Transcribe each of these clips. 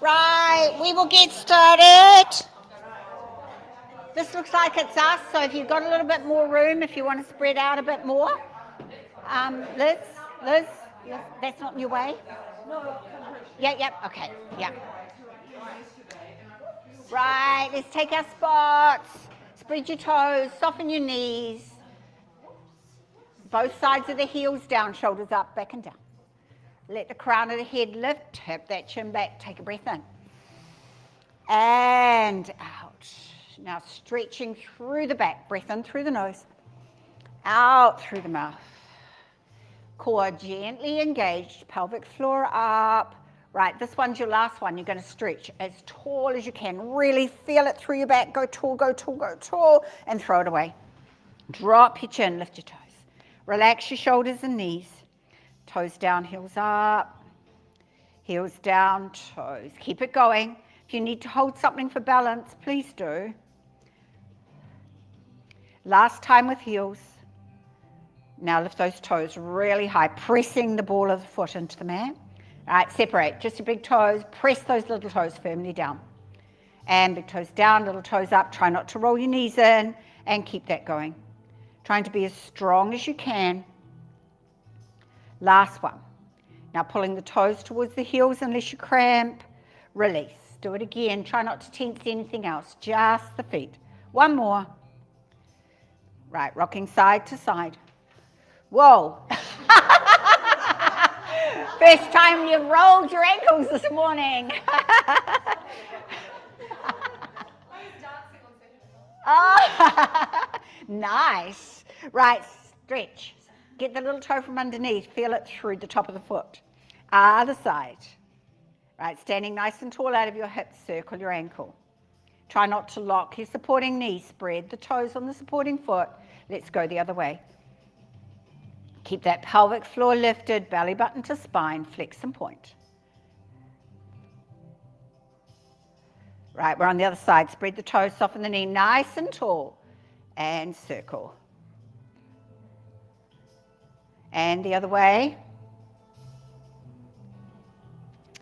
Right, we will get started. This looks like it's us, so if you've got a little bit more room, if you want to spread out a bit more. Liz, Liz, that's not in your way? Yeah, okay, yeah. Right, let's take our spots. Spread your toes, soften your knees. Both sides of the heels down, shoulders up, back and down. Let the crown of the head lift, tip that chin back, take a breath in. And out. Now stretching through the back, breath in through the nose, out through the mouth. Core gently engaged, pelvic floor up. Right, this one's your last one. You're going to stretch as tall as you can. Really feel it through your back. Go tall, go tall, go tall, and throw it away. Drop your chin, lift your toes. Relax your shoulders and knees. Toes down, heels up. Heels down, toes. Keep it going. If you need to hold something for balance, please do. Last time with heels. Now lift those toes really high, pressing the ball of the foot into the mat. All right, separate. Just your big toes. Press those little toes firmly down. And big toes down, little toes up. Try not to roll your knees in and keep that going. Trying to be as strong as you can. Last one. Now pulling the toes towards the heels unless you cramp. Release. Do it again. Try not to tense anything else. Just the feet. One more. Right, rocking side to side. Whoa. First time you've rolled your ankles this morning. Oh, nice. Right, stretch. Get the little toe from underneath. Feel it through the top of the foot. Other side. Right, standing nice and tall out of your hips, circle your ankle. Try not to lock your supporting knee. Spread the toes on the supporting foot. Let's go the other way. Keep that pelvic floor lifted, belly button to spine, flex and point. Right, we're on the other side. Spread the toes, soften the knee, nice and tall. And circle. And the other way.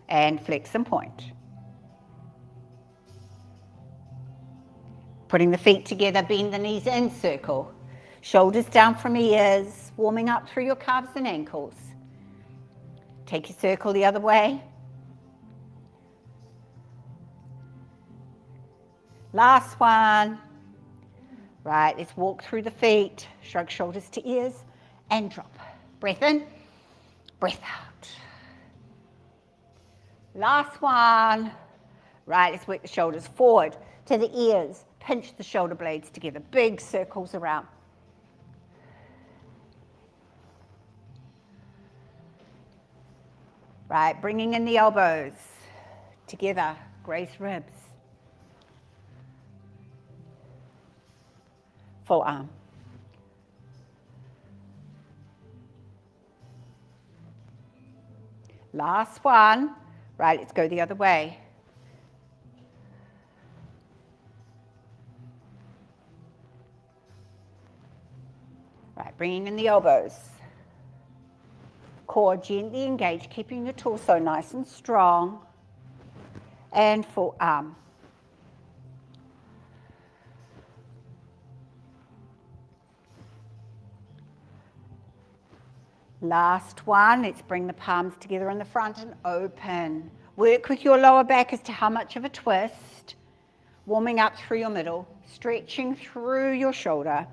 And flex and point. Putting the feet together, bend the knees in, circle. Shoulders down from ears, warming up through your calves and ankles. Take your circle the other way. Last one. Right, let's walk through the feet, shrug shoulders to ears, and drop. Breath in, breath out. Last one. Right, let's work the shoulders forward to the ears. Pinch the shoulder blades together, big circles around. Right, bringing in the elbows together, grace ribs. Forearm. Last one. Right, let's go the other way. Right, bringing in the elbows. Core gently engaged, keeping your torso nice and strong. And forearm. Last one, let's bring the palms together in the front and open. Work with your lower back as to how much of a twist. Warming up through your middle, stretching through your shoulder.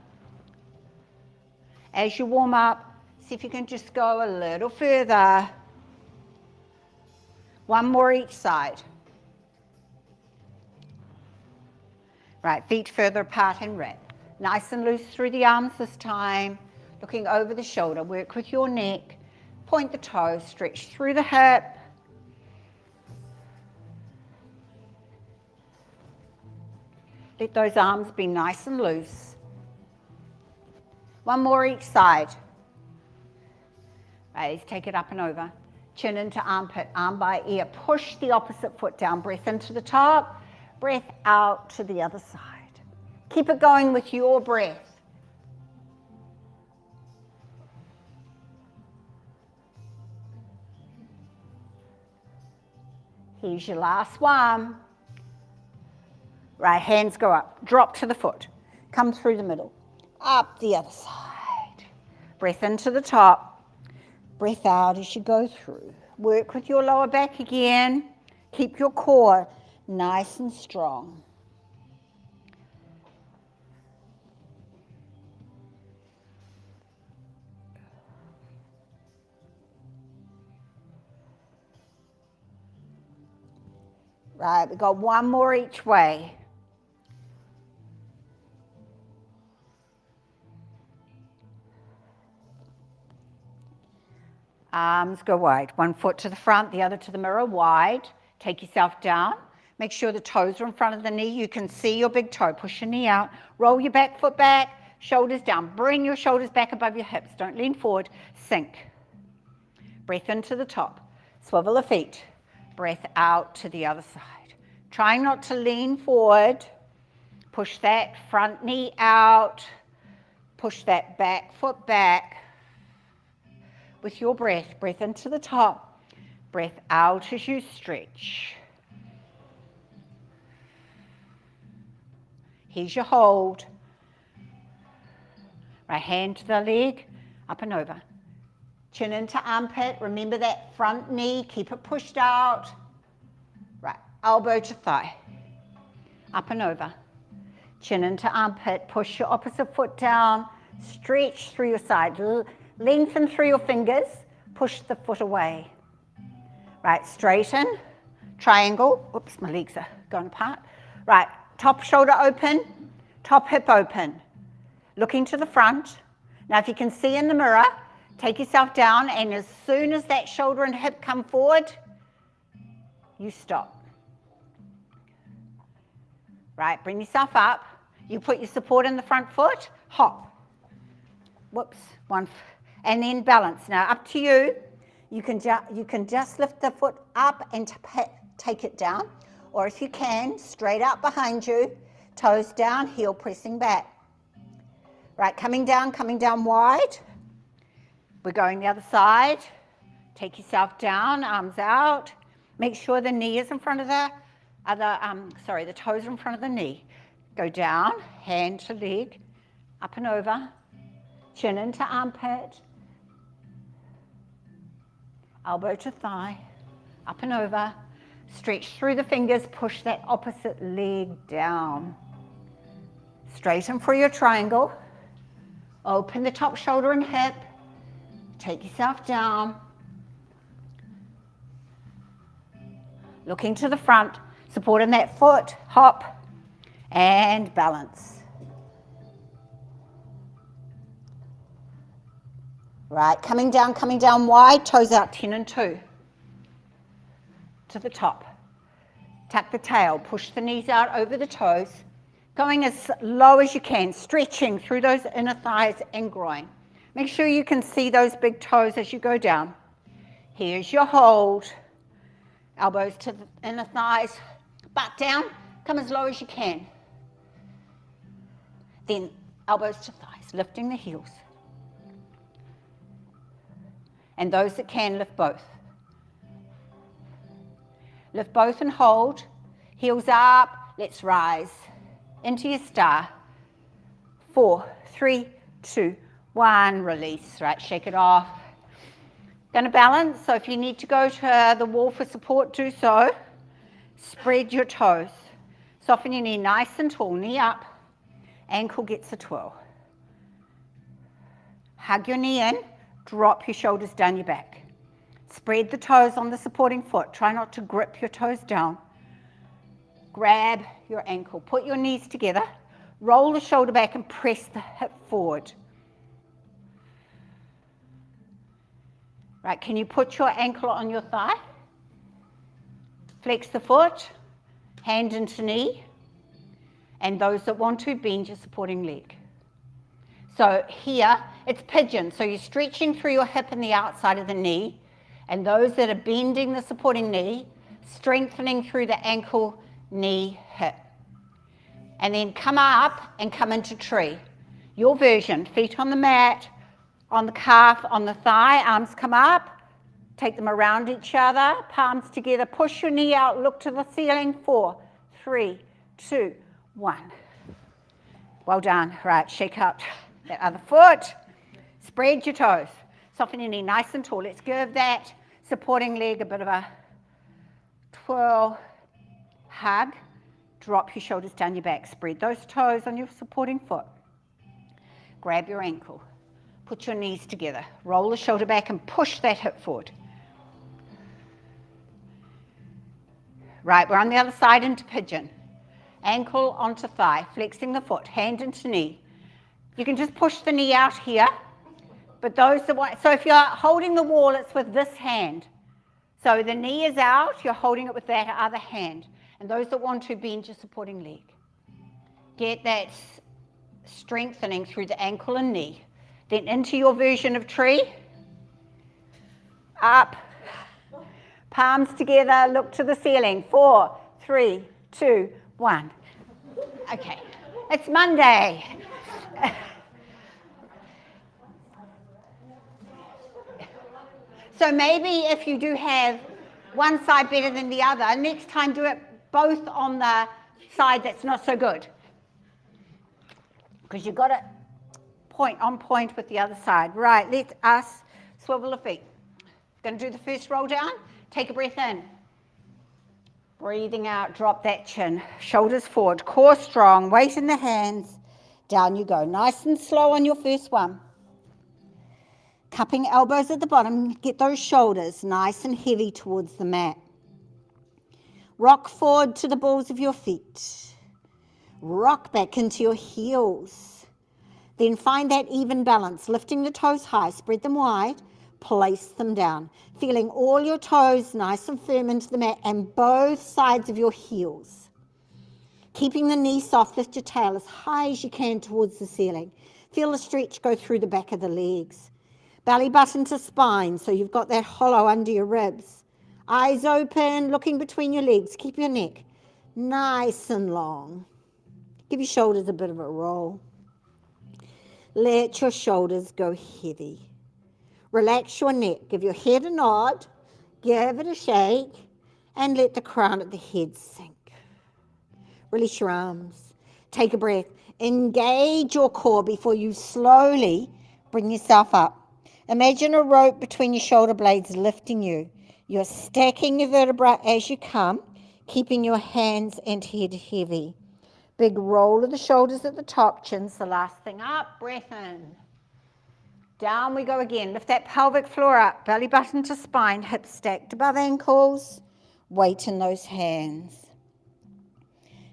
As you warm up, see if you can just go a little further. One more each side. Right, feet further apart and wrap. Nice and loose through the arms this time. Looking over the shoulder, work with your neck. Point the toes, stretch through the hip. Let those arms be nice and loose. One more each side. Right, let's take it up and over. Chin into armpit, arm by ear. Push the opposite foot down. Breath into the top, breath out to the other side. Keep it going with your breath. Here's your last one. Right, hands go up, drop to the foot, come through the middle, up the other side. Breath into the top, breath out as you go through. Work with your lower back again. Keep your core nice and strong. Right, we've got one more each way. Arms go wide. One foot to the front, the other to the mirror, wide. Take yourself down. Make sure the toes are in front of the knee. You can see your big toe. Push your knee out. Roll your back foot back, shoulders down. Bring your shoulders back above your hips. Don't lean forward. Sink. Breath into the top. Swivel the feet. Breath out to the other side. Trying not to lean forward. Push that front knee out. Push that back foot back. With your breath, breath into the top, breath out as you stretch. Here's your hold. Right hand to the leg, up and over. Chin into armpit, remember that front knee, keep it pushed out. Right, elbow to thigh, up and over. Chin into armpit, push your opposite foot down, stretch through your side. Lengthen through your fingers, push the foot away. Right, straighten, triangle. Oops, my legs are going apart. Right, top shoulder open, top hip open. Looking to the front. Now if you can see in the mirror, take yourself down, and as soon as that shoulder and hip come forward, you stop. Right, bring yourself up. You put your support in the front foot, hop. Whoops, one. And then balance. Now up to you. You can just lift the foot up and take it down. Or if you can, straight out behind you, toes down, heel pressing back. Right, coming down wide. We're going the other side. Take yourself down, arms out. Make sure the knee is in front of the toes are in front of the knee. Go down, hand to leg, up and over. Chin into armpit. Elbow to thigh, up and over. Stretch through the fingers, push that opposite leg down. Straighten for your triangle. Open the top shoulder and hip. Take yourself down. Looking to the front, supporting that foot, hop, and balance. Right, coming down wide, toes out 10 and 2. To the top. Tuck the tail, push the knees out over the toes. Going as low as you can, stretching through those inner thighs and groin. Make sure you can see those big toes as you go down. Here's your hold. Elbows to the inner thighs, butt down, come as low as you can. Then elbows to thighs, lifting the heels. And those that can, lift both. Lift both and hold. Heels up, let's rise. Into your star. 4, 3, 2, 1, release. Right, shake it off. Going to balance, so if you need to go to the wall for support, do so. Spread your toes. Soften your knee nice and tall, knee up. Ankle gets a twirl. Hug your knee in. Drop your shoulders down your back. Spread the toes on the supporting foot. Try not to grip your toes down. Grab your ankle. Put your knees together. Roll the shoulder back and press the hip forward. Right, can you put your ankle on your thigh? Flex the foot, hand into knee. And those that want to, bend your supporting leg. So here, it's pigeon. So you're stretching through your hip and the outside of the knee. And those that are bending the supporting knee, strengthening through the ankle, knee, hip. And then come up and come into tree. Your version, feet on the mat, on the calf, on the thigh, arms come up, Take them around each other, palms together, push your knee out, look to the ceiling. 4, 3, 2, 1. Well done. Right, shake out that other foot. Spread your toes. Soften your knee nice and tall. Let's give that supporting leg a bit of a twirl, hug. Drop your shoulders down your back. Spread those toes on your supporting foot. Grab your ankle. Put your knees together. Roll the shoulder back and push that hip forward. Right, we're on the other side into pigeon. Ankle onto thigh, flexing the foot, hand into knee. You can just push the knee out here, but those that want, so if you're holding the wall, it's with this hand. So the knee is out, you're holding it with that other hand. And those that want to, bend your supporting leg. Get that strengthening through the ankle and knee. Then into your version of tree. Up. Palms together, look to the ceiling. 4, 3, 2, 1. Okay, it's Monday. So maybe if you do have one side better than the other, next time do it both on the side that's not so good. Because you've got it on point with the other side. Right, let us swivel the feet. Going to do the first roll down. Take a breath in. Breathing out, drop that chin. Shoulders forward, core strong, weight in the hands. Down you go. Nice and slow on your first one. Cupping elbows at the bottom. Get those shoulders nice and heavy towards the mat. Rock forward to the balls of your feet. Rock back into your heels. Then find that even balance, lifting the toes high, spread them wide. Place them down, feeling all your toes nice and firm into the mat and both sides of your heels. Keeping the knee soft, lift your tail as high as you can towards the ceiling. Feel the stretch go through the back of the legs. Belly button to spine, so you've got that hollow under your ribs. Eyes open, looking between your legs. Keep your neck nice and long. Give your shoulders a bit of a roll. Let your shoulders go heavy. Relax your neck. Give your head a nod. Give it a shake. And let the crown of the head sink. Release your arms. Take a breath. Engage your core before you slowly bring yourself up. Imagine a rope between your shoulder blades lifting you. You're stacking your vertebrae as you come, keeping your hands and head heavy. Big roll of the shoulders at the top. Chin's the last thing up. Breath in. Down we go again. Lift that pelvic floor up. Belly button to spine. Hips stacked above ankles. Weight in those hands.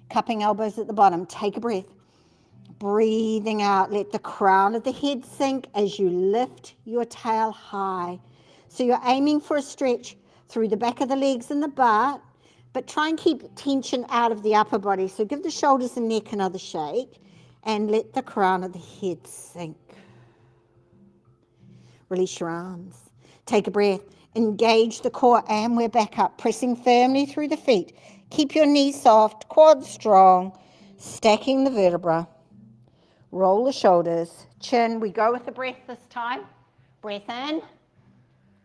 Cupping elbows at the bottom. Take a breath. Breathing out. Let the crown of the head sink as you lift your tail high. So you're aiming for a stretch through the back of the legs and the butt, but try and keep tension out of the upper body. So give the shoulders and neck another shake and let the crown of the head sink. Release your arms. Take a breath. Engage the core and we're back up, pressing firmly through the feet. Keep your knees soft, quads strong, stacking the vertebra. Roll the shoulders, chin. We go with the breath this time. Breath in,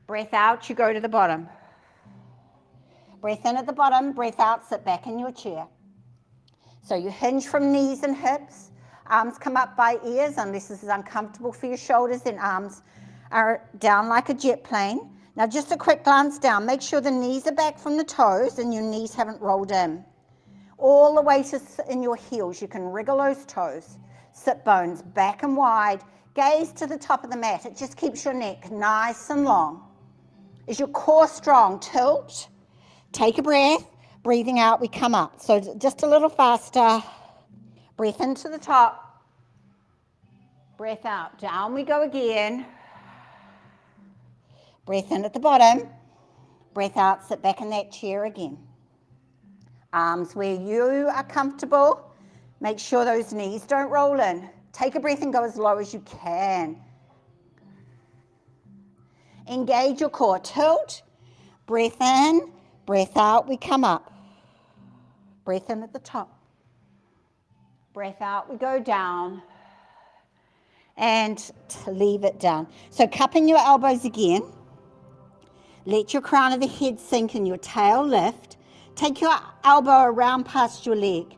breath out, you go to the bottom. Breath in at the bottom, breath out, sit back in your chair. So you hinge from knees and hips. Arms come up by ears, unless this is uncomfortable for your shoulders, then arms are down like a jet plane. Now just a quick glance down. Make sure the knees are back from the toes and your knees haven't rolled in. All the weight is in your heels. You can wriggle those toes. Sit bones back and wide. Gaze to the top of the mat. It just keeps your neck nice and long. Is your core strong? Tilt. Take a breath. Breathing out, we come up. So just a little faster. Breath into the top. Breath out. Down we go again. Breath in at the bottom. Breath out, sit back in that chair again. Arms where you are comfortable. Make sure those knees don't roll in. Take a breath and go as low as you can. Engage your core. Tilt. Breath in. Breath out, we come up. Breath in at the top. Breath out, we go down. And to leave it down. So cupping your elbows again. Let your crown of the head sink and your tail lift. Take your elbow around past your leg.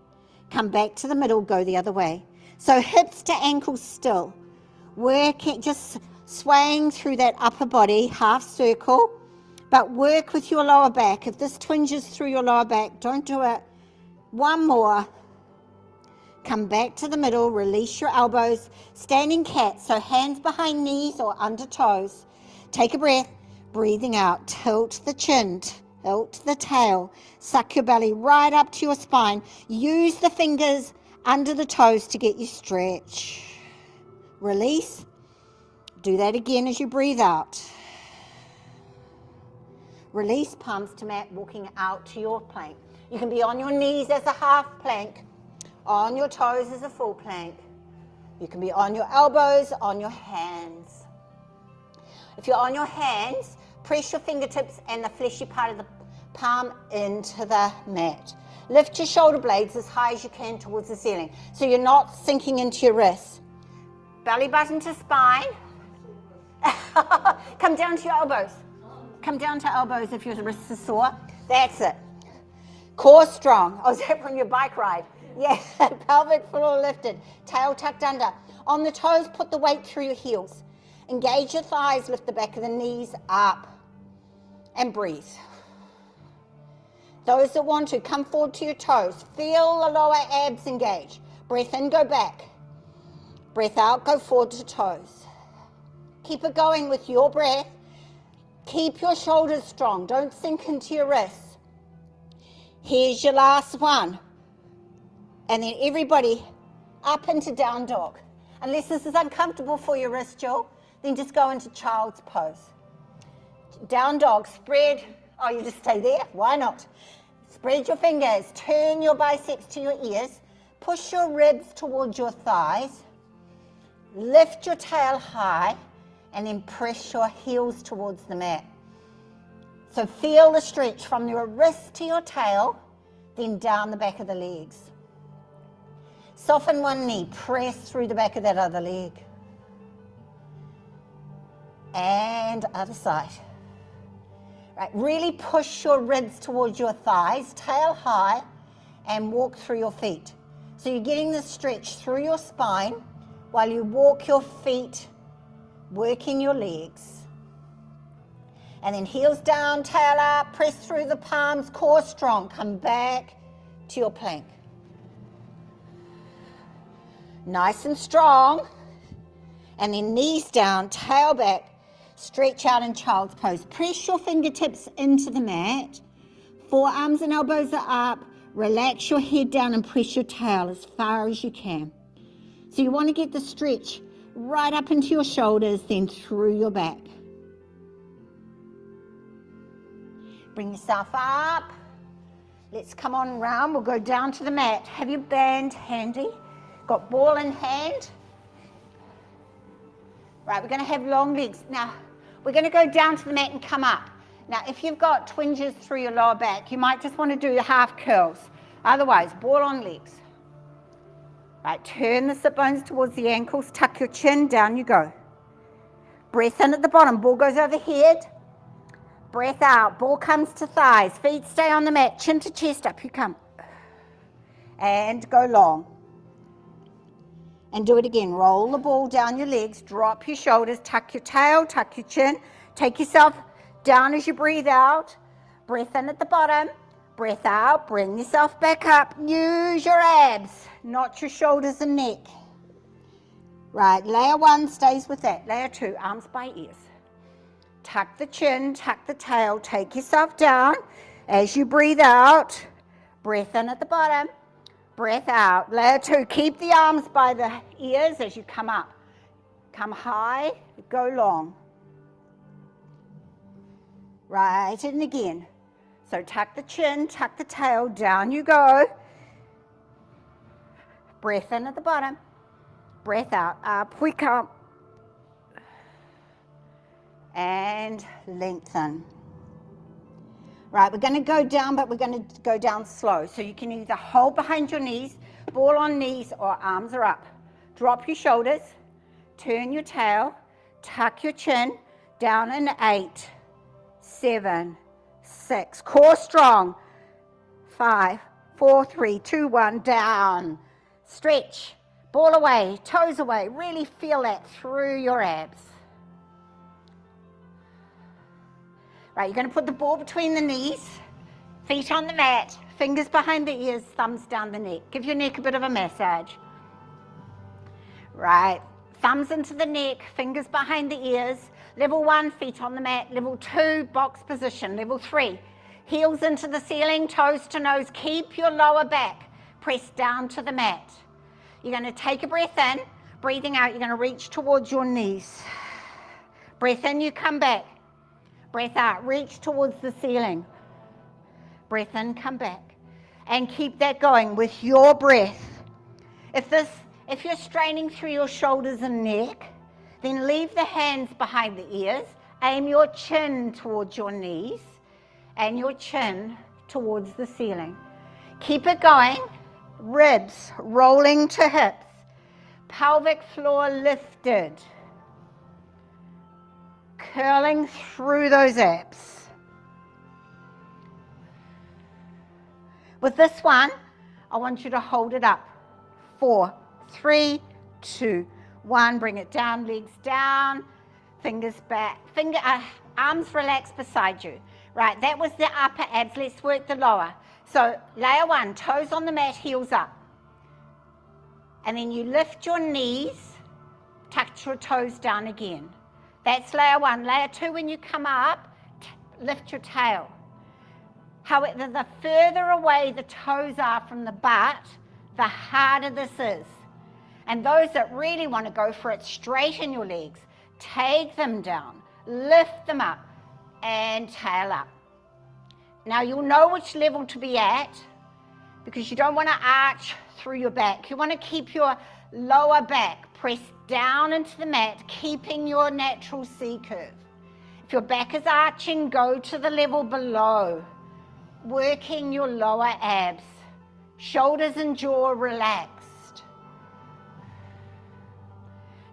Come back to the middle, go the other way. So hips to ankles still. Work it, just swaying through that upper body, half circle, but work with your lower back. If this twinges through your lower back, don't do it. One more. Come back to the middle, release your elbows, standing cat, so hands behind knees or under toes. Take a breath, breathing out, tilt the chin, tilt the tail, suck your belly right up to your spine. Use the fingers under the toes to get you stretch. Release. Do that again as you breathe out. Release, palms to mat, walking out to your plank. You can be on your knees as a half plank, on your toes as a full plank. You can be on your elbows, on your hands. If you're on your hands, press your fingertips and the fleshy part of the palm into the mat. Lift your shoulder blades as high as you can towards the ceiling, so you're not sinking into your wrists. Belly button to spine. Come down to your elbows. Come down to elbows if your wrists are sore. That's it. Core strong. Oh, is that from your bike ride? Yeah, pelvic floor lifted, tail tucked under. On the toes, put the weight through your heels. Engage your thighs, lift the back of the knees up. And breathe. Those that want to, come forward to your toes. Feel the lower abs engage. Breath in, go back. Breath out, go forward to toes. Keep it going with your breath. Keep your shoulders strong. Don't sink into your wrists. Here's your last one. And then everybody up into down dog. Unless this is uncomfortable for your wrist, Jill, then just go into child's pose. Down dog, spread. Oh, you just stay there? Why not? Spread your fingers. Turn your biceps to your ears. Push your ribs towards your thighs. Lift your tail high. And then press your heels towards the mat. So feel the stretch from your wrist to your tail, then down the back of the legs. Soften one knee, press through the back of that other leg. And other side. Right, really push your ribs towards your thighs, tail high, and walk through your feet. So you're getting the stretch through your spine while you walk your feet, working your legs. And then heels down, tail up, press through the palms, core strong. Come back to your plank. Nice and strong. And then knees down, tail back, stretch out in child's pose. Press your fingertips into the mat. Forearms and elbows are up. Relax your head down and press your tail as far as you can. So you want to get the stretch right up into your shoulders, then through your back. Bring yourself up. Let's come on round. We'll go down to the mat. Have your band handy. Got ball in hand. Right, we're going to have long legs. Now, we're going to go down to the mat and come up. Now, if you've got twinges through your lower back, you might just want to do half curls. Otherwise, ball on legs. Right, turn the sit bones towards the ankles, tuck your chin, down you go. Breath in at the bottom, ball goes overhead. Breath out, ball comes to thighs, feet stay on the mat, chin to chest, up you come. And go long. And do it again, roll the ball down your legs, drop your shoulders, tuck your tail, tuck your chin, take yourself down as you breathe out. Breath in at the bottom, breath out, bring yourself back up, use your abs, not your shoulders and neck. Right, layer one stays with that. Layer two, arms by ears. Tuck the chin, tuck the tail, take yourself down. As you breathe out, breath in at the bottom, breath out. Layer two, keep the arms by the ears as you come up. Come high, go long. Right, and again. So tuck the chin, tuck the tail, down you go. Breath in at the bottom, breath out, up we come. And lengthen. Right, we're going to go down, but we're going to go down slow. So you can either hold behind your knees, ball on knees, or arms are up. Drop your shoulders, turn your tail, tuck your chin, down in 8, 7, 6. Core strong. 5, 4, 3, 2, 1. Down. Stretch. Ball away. Toes away. Really feel that through your abs. Right, you're going to put the ball between the knees. Feet on the mat. Fingers behind the ears. Thumbs down the neck. Give your neck a bit of a massage. Right. Thumbs into the neck, fingers behind the ears. Level 1, feet on the mat. Level 2, box position. Level 3, heels into the ceiling, toes to nose. Keep your lower back pressed down to the mat. You're going to take a breath in. Breathing out, you're going to reach towards your knees. Breath in, you come back. Breath out, reach towards the ceiling. Breath in, come back. And keep that going with your breath. If you're straining through your shoulders and neck, then leave the hands behind the ears. Aim your chin towards your knees and your chin towards the ceiling. Keep it going. Ribs rolling to hips. Pelvic floor lifted. Curling through those abs. With this one, I want you to hold it up. 4, 3, 2, 1. Bring it down, legs down, fingers back, arms relaxed beside you. Right, that was the upper abs. Let's work the lower. So layer 1, toes on the mat, heels up. And then you lift your knees, tuck your toes down again. That's layer 1. Layer 2, when you come up, lift your tail. However, the further away the toes are from the butt, the harder this is. And those that really want to go for it, straighten your legs, take them down, lift them up, and tail up. Now you'll know which level to be at because you don't want to arch through your back. You want to keep your lower back pressed down into the mat, keeping your natural C curve. If your back is arching, go to the level below, working your lower abs, shoulders and jaw relaxed.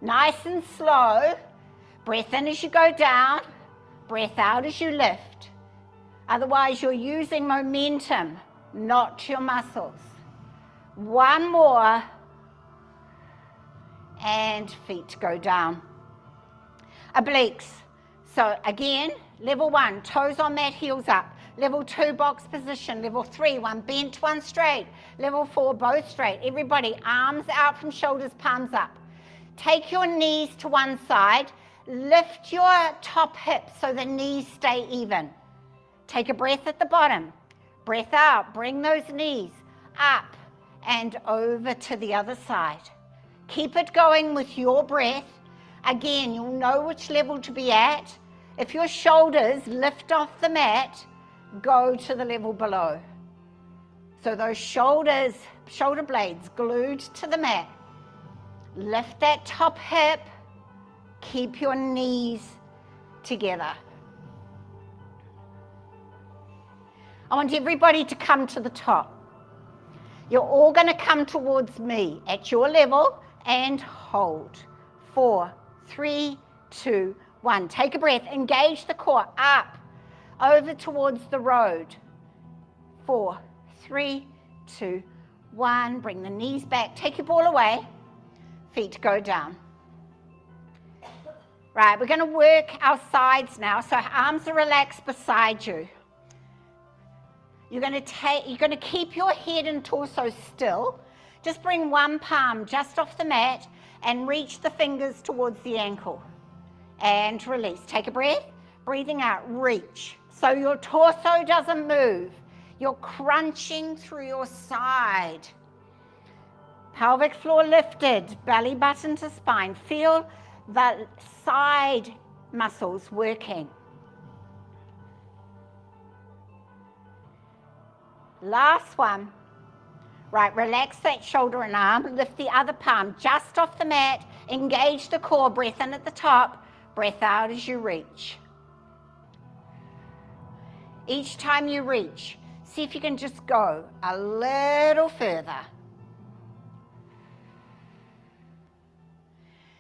Nice and slow. Breath in as you go down, breath out as you lift. Otherwise, you're using momentum, not your muscles. One more, and feet go down. Obliques. So again, level 1, toes on mat, heels up. Level 2, box position. Level 3, one bent, one straight. Level 4, both straight. Everybody, arms out from shoulders, palms up. Take your knees to one side. Lift your top hip so the knees stay even. Take a breath at the bottom. Breath out. Bring those knees up and over to the other side. Keep it going with your breath. Again, you'll know which level to be at. If your shoulders lift off the mat, go to the level below. So those shoulder blades glued to the mat. Lift that top hip. Keep your knees together. I want everybody to come to the top. You're all going to come towards me at your level and hold. 4, 3, 2, 1. Take a breath. Engage the core. Up. Over towards the road. 4, 3, 2, 1. Bring the knees back. Take your ball away. Feet go down. Right, we're going to work our sides now. So arms are relaxed beside you. You're going to keep your head and torso still. Just bring one palm just off the mat and reach the fingers towards the ankle. And release. Take a breath. Breathing out, reach. So your torso doesn't move. You're crunching through your side. Pelvic floor lifted, belly button to spine. Feel the side muscles working. Last one. Right, relax that shoulder and arm. Lift the other palm just off the mat. Engage the core. Breath in at the top. Breath out as you reach. Each time you reach, see if you can just go a little further.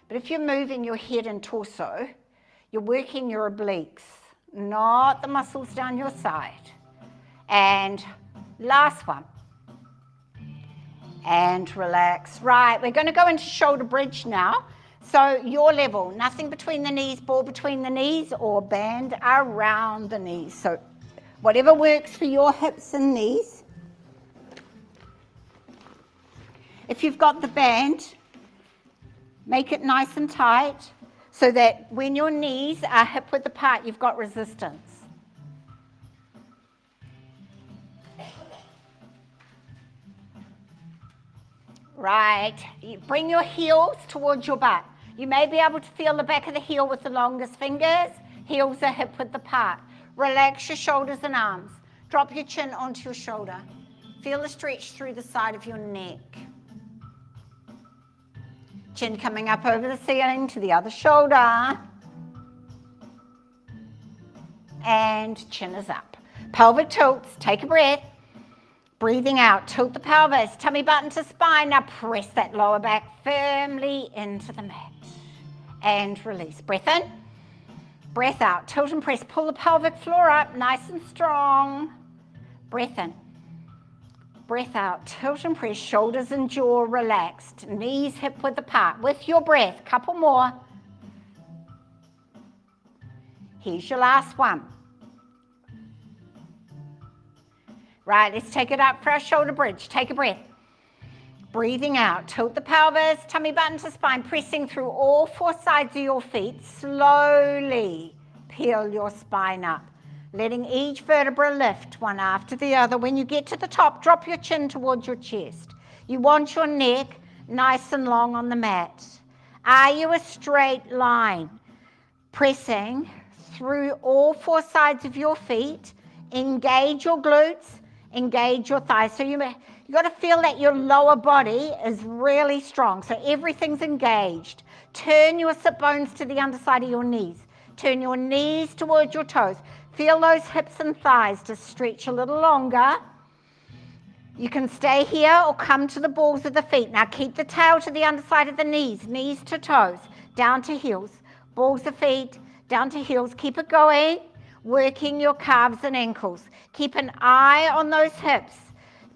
But if you're moving your head and torso, you're working your obliques. not the muscles down your side. And last one. And relax. Right, we're going to go into shoulder bridge now. So your level, nothing between the knees, ball between the knees, or band around the knees. So whatever works for your hips and knees. If you've got the band, make it nice and tight so that when your knees are hip width apart, you've got resistance. Right, you bring your heels towards your butt. You may be able to feel the back of the heel with the longest fingers. Heels are hip width apart. Relax your shoulders and arms. Drop your chin onto your shoulder. Feel the stretch through the side of your neck. Chin coming up over the ceiling to the other shoulder. And chin is up. Pelvic tilts, take a breath. Breathing out, tilt the pelvis, tummy button to spine. Now press that lower back firmly into the mat. And release. Breath in, breath out. Tilt and press, pull the pelvic floor up, nice and strong. Breath in, breath out. Tilt and press, shoulders and jaw relaxed. Knees hip width apart. With your breath, couple more. Here's your last one. Right, let's take it up for our shoulder bridge. Take a breath. Breathing out, tilt the pelvis, tummy button to spine, pressing through all four sides of your feet. Slowly peel your spine up, letting each vertebra lift one after the other. When you get to the top, drop your chin towards your chest. You want your neck nice and long on the mat. Are you a straight line? Pressing through all four sides of your feet. Engage your glutes. Engage your thighs. So you got to feel that your lower body is really strong. So everything's engaged. Turn your sit bones to the underside of your knees. Turn your knees towards your toes. Feel those hips and thighs to stretch a little longer. You can stay here or come to the balls of the feet. Now keep the tail to the underside of the knees. Knees to toes. Down to heels. Balls of feet. Down to heels. Keep it going. Working your calves and ankles. Keep an eye on those hips.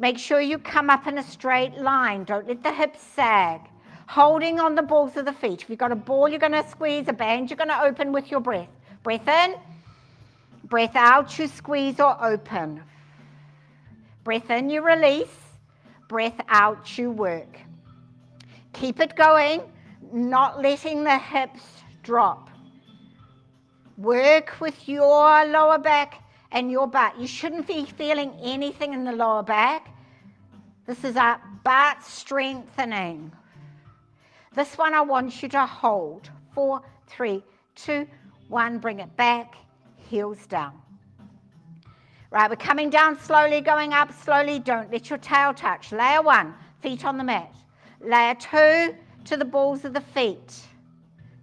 Make sure you come up in a straight line. Don't let the hips sag. Holding on the balls of the feet. If you've got a ball, you're going to squeeze. A band, you're going to open with your breath. Breath in. Breath out, you squeeze or open. Breath in, you release. Breath out, you work. Keep it going, not letting the hips drop. Work with your lower back and your butt. You shouldn't be feeling anything in the lower back. This is a butt strengthening. This one I want you to hold. 4, 3, 2, 1. Bring it back, heels down. Right, we're coming down slowly, going up slowly. Don't let your tail touch. Layer 1, feet on the mat. Layer 2, to the balls of the feet.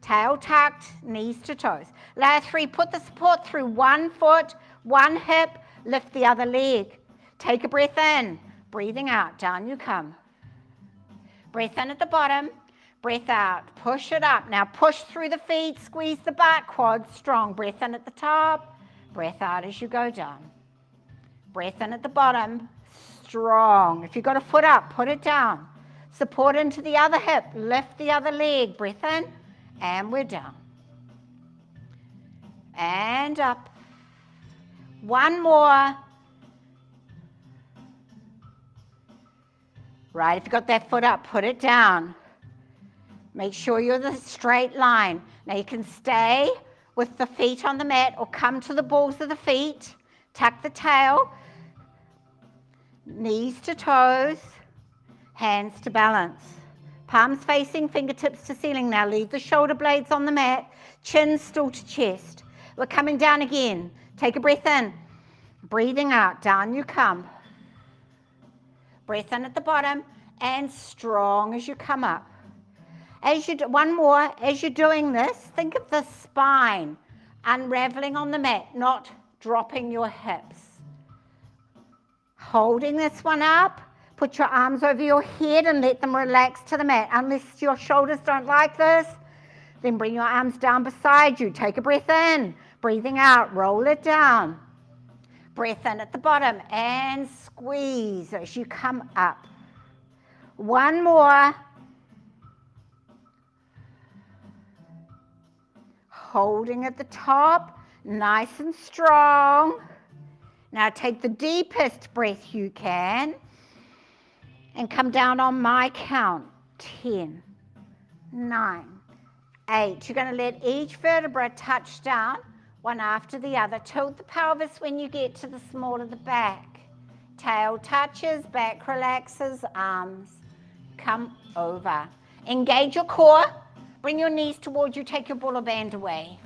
Tail tucked, knees to toes. Layer 3, put the support through one foot, one hip, lift the other leg. Take a breath in, breathing out, down you come. Breath in at the bottom, breath out, push it up. Now push through the feet, squeeze the butt, quads strong. Breath in at the top, breath out as you go down. Breath in at the bottom, strong. If you've got a foot up, put it down. Support into the other hip, lift the other leg. Breath in, and we're down. And up. One more. Right, if you've got that foot up, put it down. Make sure you're the straight line. Now you can stay with the feet on the mat or come to the balls of the feet. Tuck the tail. Knees to toes. Hands to balance. Palms facing, fingertips to ceiling. Now leave the shoulder blades on the mat. Chin still to chest. We're coming down again. Take a breath in. Breathing out. Down you come. Breath in at the bottom and strong as you come up. One more. As you're doing this, think of the spine unraveling on the mat, not dropping your hips. Holding this one up. Put your arms over your head and let them relax to the mat. Unless your shoulders don't like this, then bring your arms down beside you. Take a breath in. Breathing out, roll it down. Breath in at the bottom and squeeze as you come up. One more. Holding at the top, nice and strong. Now take the deepest breath you can and come down on my count. 10, 9, 8. You're going to let each vertebra touch down, one after the other. Tilt the pelvis when you get to the small of the back. Tail touches, back relaxes, arms come over. Engage your core. Bring your knees towards you. Take your ball or band away.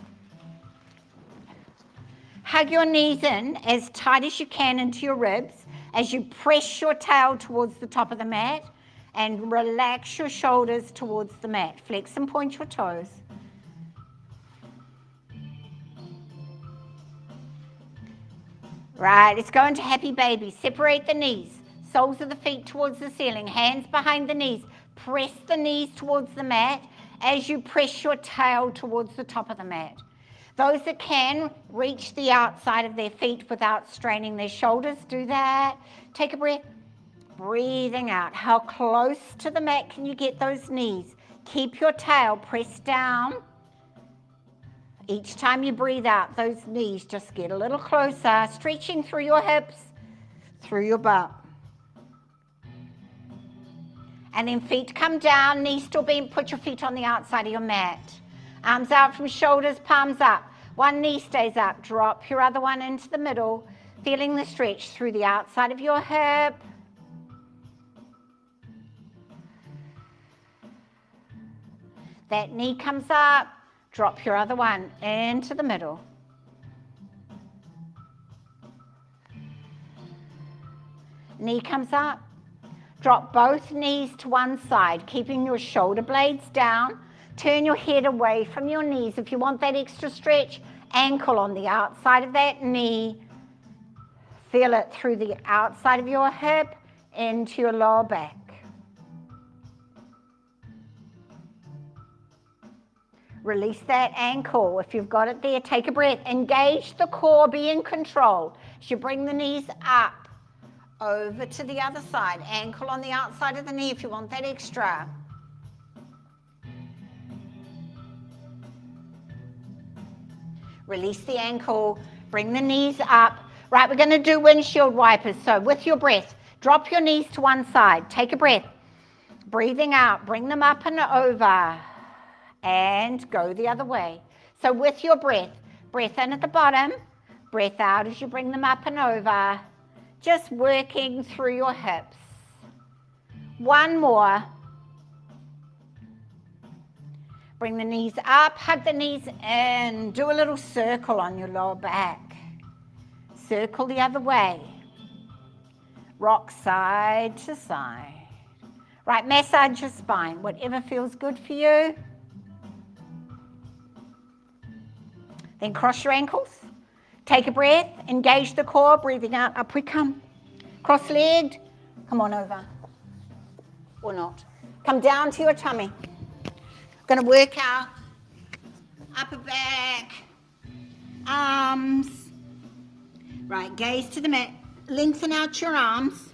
Hug your knees in as tight as you can into your ribs as you press your tail towards the top of the mat and relax your shoulders towards the mat. Flex and point your toes. Right, let's go into happy baby. Separate the knees. Soles of the feet towards the ceiling. Hands behind the knees. Press the knees towards the mat as you press your tail towards the top of the mat. Those that can, reach the outside of their feet without straining their shoulders. Do that. Take a breath. Breathing out. How close to the mat can you get those knees? Keep your tail pressed down. Each time you breathe out, those knees just get a little closer, stretching through your hips, through your butt. And then feet come down, knees still bent, put your feet on the outside of your mat. Arms out from shoulders, palms up. One knee stays up, drop your other one into the middle, feeling the stretch through the outside of your hip. That knee comes up, drop your other one into the middle. Knee comes up, drop both knees to one side, keeping your shoulder blades down. Turn your head away from your knees. If you want that extra stretch, ankle on the outside of that knee. Feel it through the outside of your hip into your lower back. Release that ankle. If you've got it there, take a breath. Engage the core, be in control. As you bring the knees up, over to the other side. Ankle on the outside of the knee if you want that extra. Release the ankle, bring the knees up. Right, we're going to do windshield wipers. So with your breath, drop your knees to one side. Take a breath. Breathing out, bring them up and over. And go the other way. So with your breath, breath in at the bottom, breath out as you bring them up and over. Just working through your hips. One more. Bring the knees up, hug the knees in. Do a little circle on your lower back. Circle the other way. Rock side to side. Right, massage your spine, whatever feels good for you. Then cross your ankles. Take a breath, engage the core, breathing out, up we come. Cross-legged, come on over. Or not. Come down to your tummy. Going to work out upper back, arms. Right, gaze to the mat. Lengthen out your arms.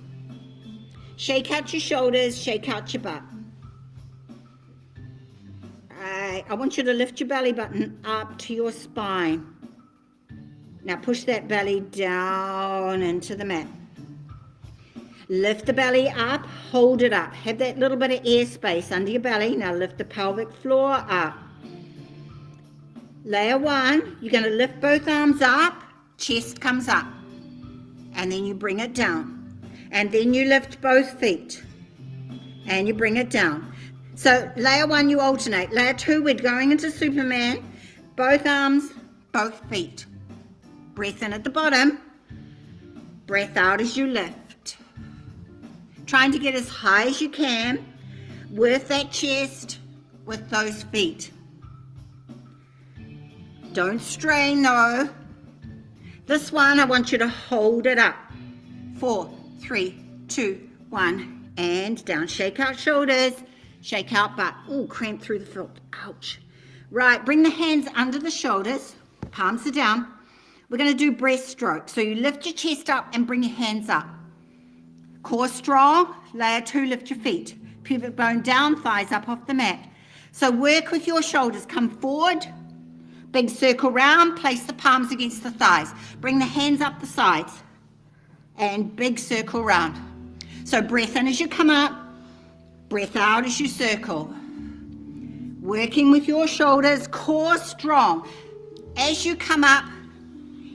Shake out your shoulders, shake out your butt. Right, I want you to lift your belly button up to your spine. Now push that belly down into the mat. Lift the belly up, hold it up. Have that little bit of air space under your belly. Now lift the pelvic floor up. Layer one, you're going to lift both arms up, chest comes up. And then you bring it down. And then you lift both feet. And you bring it down. So layer one, you alternate. Layer two, we're going into Superman. Both arms, both feet. Breath in at the bottom. Breath out as you lift. Trying to get as high as you can with that chest, with those feet. Don't strain though. This one, I want you to hold it up. 4, 3, 2, 1, and down. Shake out shoulders, shake out butt. Ooh, cramp through the foot. Ouch. Right, bring the hands under the shoulders. Palms are down. We're going to do breaststroke. So you lift your chest up and bring your hands up. Core strong. Layer 2, lift your feet. Pubic bone down, thighs up off the mat. So work with your shoulders. Come forward. Big circle round. Place the palms against the thighs. Bring the hands up the sides. And big circle round. So breath in as you come up. Breath out as you circle. Working with your shoulders. Core strong. As you come up,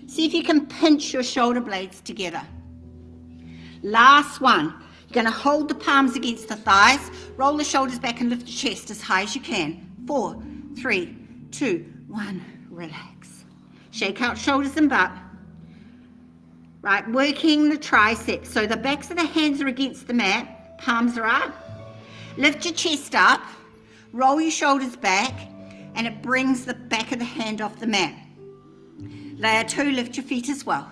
see if you can pinch your shoulder blades together. Last one. You're going to hold the palms against the thighs, roll the shoulders back and lift the chest as high as you can. 4, 3, 2, 1, relax. Shake out shoulders and butt. Right, working the triceps. So the backs of the hands are against the mat, palms are up. Lift your chest up, roll your shoulders back, and it brings the back of the hand off the mat. Layer 2, lift your feet as well.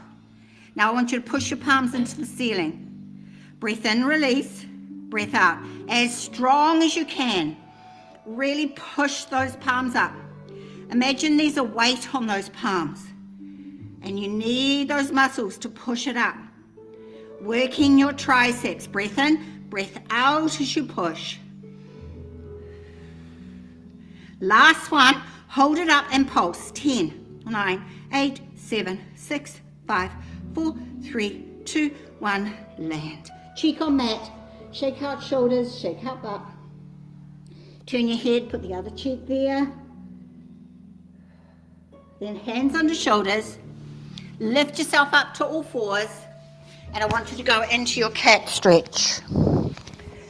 Now I want you to push your palms into the ceiling. Breath in, release. Breath out. As strong as you can. Really push those palms up. Imagine there's a weight on those palms. And you need those muscles to push it up. Working your triceps. Breath in, breath out as you push. Last one. Hold it up and pulse. 10, 9, 8, 7, 6, 5, 4, 3, 2, 1. Land. Cheek on mat, shake out shoulders, shake out butt. Turn your head, put the other cheek there. Then hands under shoulders. Lift yourself up to all fours. And I want you to go into your cat stretch.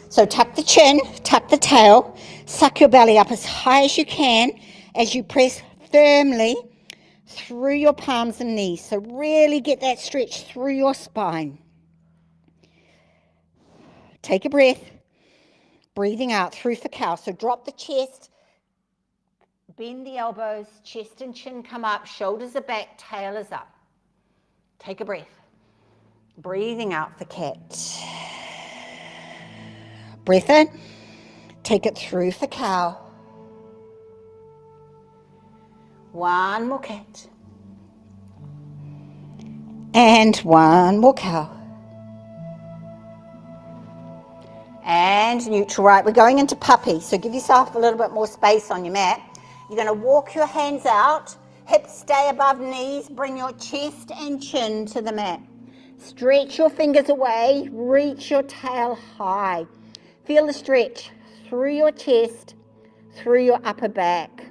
So tuck the chin, tuck the tail, suck your belly up as high as you can as you press firmly through your palms and knees. So really get that stretch through your spine. Take a breath, breathing out through for cow. So drop the chest, bend the elbows, chest and chin come up, shoulders are back, tail is up. Take a breath, breathing out for cat. Breath in, take it through for cow. One more cat. And one more cow. And neutral. Right, we're going into puppy, so give yourself a little bit more space on your mat. You're going to walk your hands out, hips stay above knees, bring your chest and chin to the mat. Stretch your fingers away, reach your tail high. Feel the stretch through your chest, through your upper back.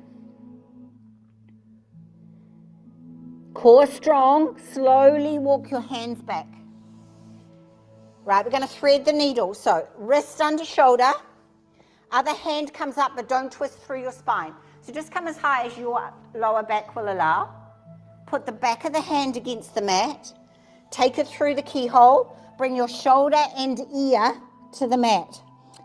Core strong, slowly walk your hands back. Right, we're going to thread the needle. So wrist under shoulder, other hand comes up, but don't twist through your spine. So just come as high as your lower back will allow. Put the back of the hand against the mat. Take it through the keyhole. Bring your shoulder and ear to the mat.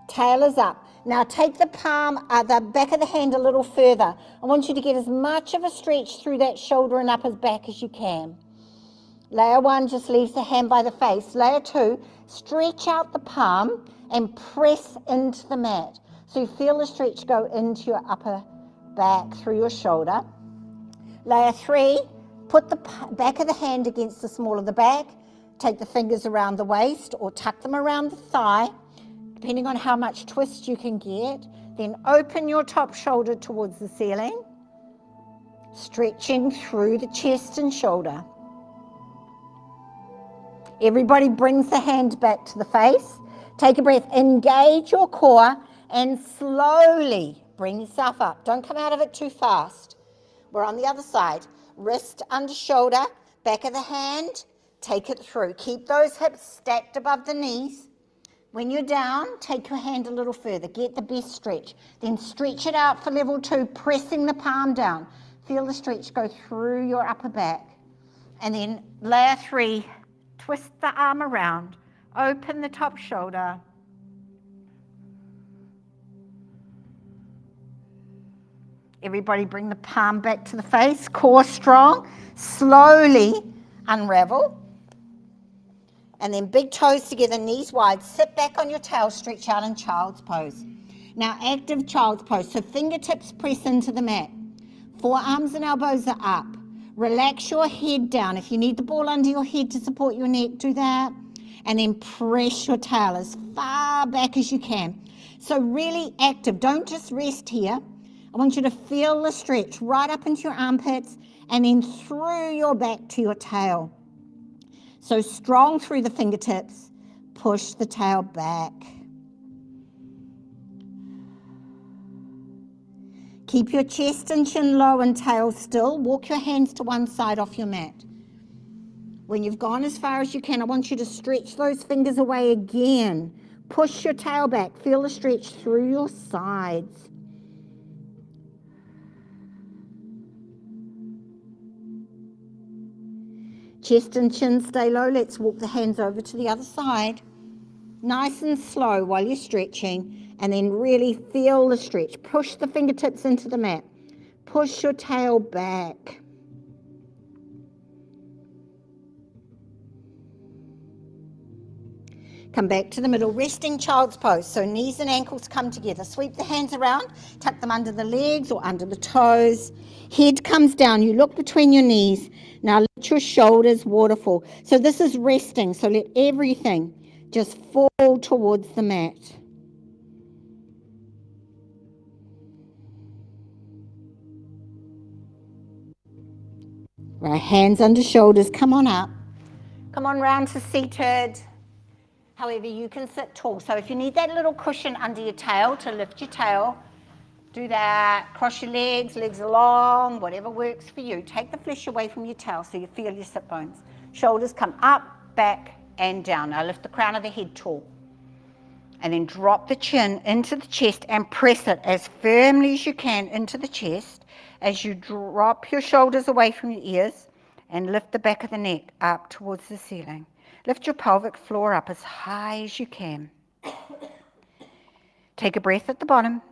Tail is up. Now take the back of the hand a little further. I want you to get as much of a stretch through that shoulder and upper back as you can. Layer 1 just leaves the hand by the face. Layer 2, stretch out the palm and press into the mat. So you feel the stretch go into your upper back through your shoulder. Layer 3, put the back of the hand against the small of the back. Take the fingers around the waist or tuck them around the thigh, depending on how much twist you can get. Then open your top shoulder towards the ceiling, stretching through the chest and shoulder. Everybody brings the hand back to the face. Take a breath, engage your core and slowly bring yourself up. Don't come out of it too fast. We're on the other side. Wrist under shoulder, back of the hand, take it through. Keep those hips stacked above the knees. When you're down, take your hand a little further. Get the best stretch. Then stretch it out for level 2, pressing the palm down. Feel the stretch go through your upper back. And then layer 3, twist the arm around. Open the top shoulder. Everybody bring the palm back to the face. Core strong. Slowly unravel. And then big toes together, knees wide. Sit back on your tail, stretch out in child's pose. Now active child's pose. So fingertips press into the mat. Forearms and elbows are up. Relax your head down. If you need the ball under your head to support your neck, do that. And then press your tail as far back as you can. So really active. Don't just rest here. I want you to feel the stretch right up into your armpits and then through your back to your tail. So strong through the fingertips. Push the tail back. Keep your chest and chin low and tail still. Walk your hands to one side off your mat. When you've gone as far as you can, I want you to stretch those fingers away again. Push your tail back. Feel the stretch through your sides. Chest and chin stay low. Let's walk the hands over to the other side. Nice and slow while you're stretching. And then really feel the stretch. Push the fingertips into the mat. Push your tail back. Come back to the middle, resting child's pose. So knees and ankles come together. Sweep the hands around, tuck them under the legs or under the toes. Head comes down. You look between your knees. Now let your shoulders waterfall. So this is resting. So let everything just fall towards the mat. Right, hands under shoulders, come on up. Come on round to seated. However, you can sit tall. So if you need that little cushion under your tail to lift your tail, do that. Cross your legs, legs long, whatever works for you. Take the flesh away from your tail so you feel your sit bones. Shoulders come up, back, and down. Now lift the crown of the head tall. And then drop the chin into the chest and press it as firmly as you can into the chest as you drop your shoulders away from your ears and lift the back of the neck up towards the ceiling. Lift your pelvic floor up as high as you can. Take a breath at the bottom.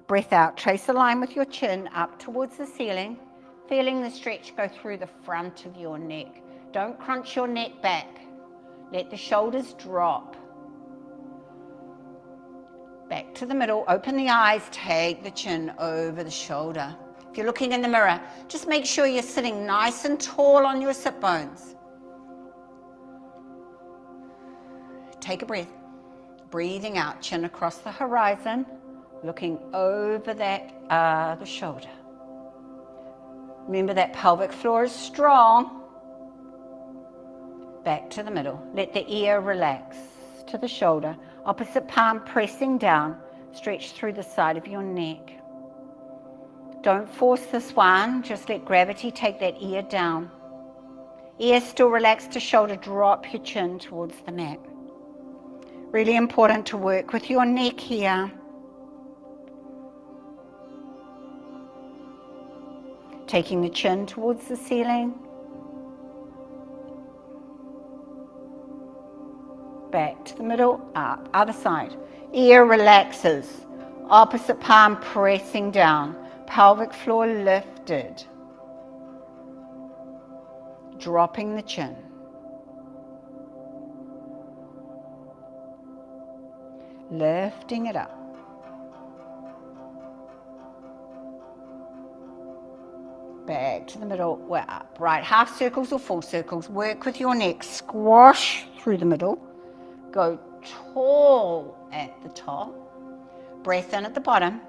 Breath out. Trace a line with your chin up towards the ceiling, feeling the stretch go through the front of your neck. Don't crunch your neck back. Let the shoulders drop. Back to the middle, open the eyes, take the chin over the shoulder. If you're looking in the mirror, just make sure you're sitting nice and tall on your sit bones. Take a breath. Breathing out, chin across the horizon, looking over that the shoulder. Remember that pelvic floor is strong. Back to the middle. Let the ear relax to the shoulder. Opposite palm pressing down. Stretch through the side of your neck. Don't force this one. Just let gravity take that ear down. Ear still relaxed to shoulder. Drop your chin towards the mat. Really important to work with your neck here. Taking the chin towards the ceiling. Back to the middle, up, other side. Ear relaxes. Opposite palm pressing down. Pelvic floor lifted. Dropping the chin. Lifting it up. Back to the middle, we're up. Right, half circles or full circles. Work with your neck. Squash through the middle. Go tall at the top. Breath in at the bottom.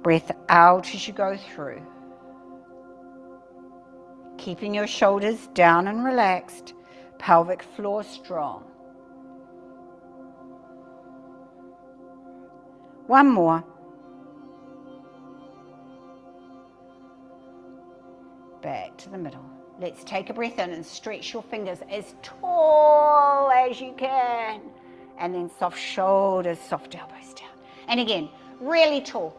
Breath out as you go through. Keeping your shoulders down and relaxed. Pelvic floor strong. One more. Back to the middle. Let's take a breath in and stretch your fingers as tall as you can. And then soft shoulders, soft elbows down. And again, really tall.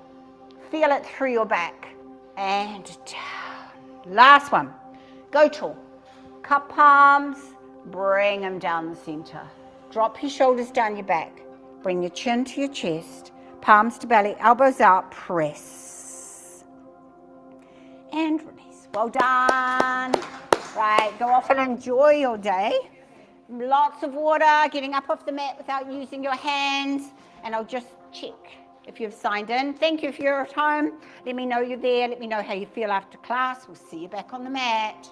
Feel it through your back and down. Last one. Go tall. Cup palms, bring them down the center. Drop your shoulders down your back. Bring your chin to your chest. Palms to belly, elbows out, press. And release. Well done. Right, go off and enjoy your day. Lots of water, getting up off the mat without using your hands. And I'll just check if you've signed in. Thank you for your time. Let me know you're there. Let me know how you feel after class. We'll see you back on the mat.